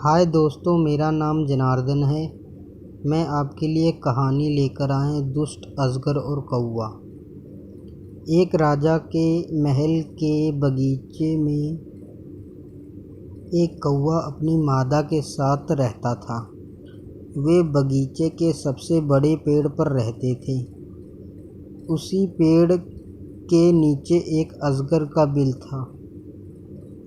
हाय दोस्तों, मेरा नाम जनार्दन है। मैं आपके लिए कहानी लेकर आए दुष्ट अजगर और कौवा। एक राजा के महल के बगीचे में एक कौवा अपनी मादा के साथ रहता था। वे बगीचे के सबसे बड़े पेड़ पर रहते थे। उसी पेड़ के नीचे एक अजगर का बिल था।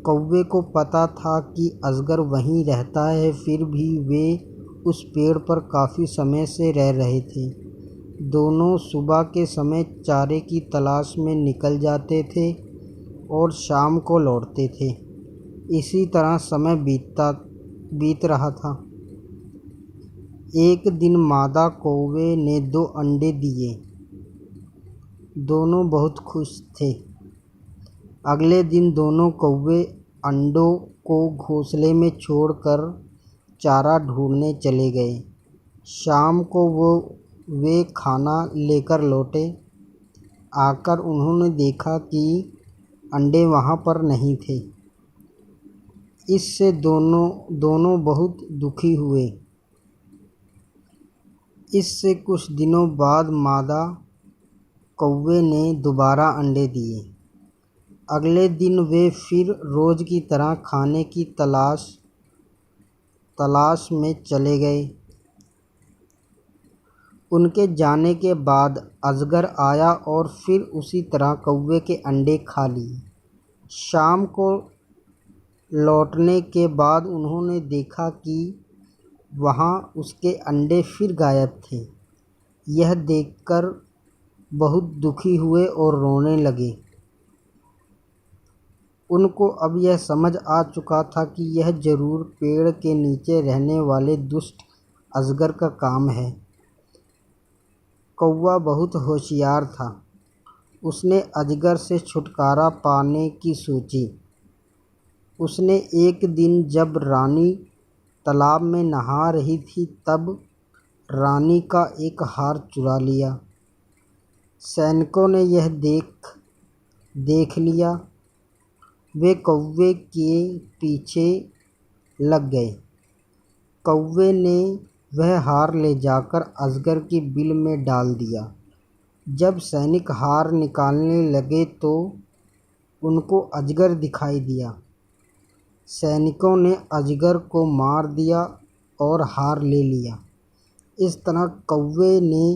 कौवे को पता था कि अजगर वहीं रहता है, फिर भी वे उस पेड़ पर काफ़ी समय से रह रहे थे। दोनों सुबह के समय चारे की तलाश में निकल जाते थे और शाम को लौटते थे। इसी तरह समय बीत रहा था। एक दिन मादा कौवे ने 2 अंडे दिए। दोनों बहुत खुश थे। अगले दिन दोनों कौवे अंडों को घोंसले में छोड़कर चारा ढूंढने चले गए। शाम को वे खाना लेकर लौटे। आकर उन्होंने देखा कि अंडे वहाँ पर नहीं थे। इससे दोनों बहुत दुखी हुए। इससे कुछ दिनों बाद मादा कौवे ने दोबारा अंडे दिए। अगले दिन वे फिर रोज़ की तरह खाने की तलाश में चले गए। उनके जाने के बाद अजगर आया और फिर उसी तरह कौवे के अंडे खा लिए। शाम को लौटने के बाद उन्होंने देखा कि वहाँ उसके अंडे फिर गायब थे। यह देखकर बहुत दुखी हुए और रोने लगे। उनको अब यह समझ आ चुका था कि यह जरूर पेड़ के नीचे रहने वाले दुष्ट अजगर का काम है। कौवा बहुत होशियार था। उसने अजगर से छुटकारा पाने की सोची। उसने एक दिन जब रानी तालाब में नहा रही थी, तब रानी का एक हार चुरा लिया। सैनिकों ने यह देख लिया। वे कौवे के पीछे लग गए। कौवे ने वह हार ले जाकर अजगर के बिल में डाल दिया। जब सैनिक हार निकालने लगे तो उनको अजगर दिखाई दिया। सैनिकों ने अजगर को मार दिया और हार ले लिया। इस तरह कौवे ने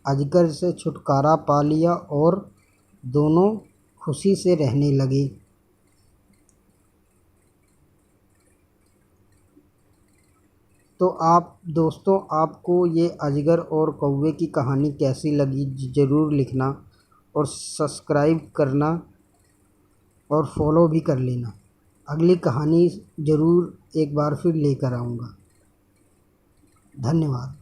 अजगर से छुटकारा पा लिया और दोनों खुशी से रहने लगे। तो दोस्तों, आपको ये अजगर और कौवे की कहानी कैसी लगी ज़रूर लिखना और सब्सक्राइब करना और फॉलो भी कर लेना। अगली कहानी ज़रूर एक बार फिर लेकर आऊँगा। धन्यवाद।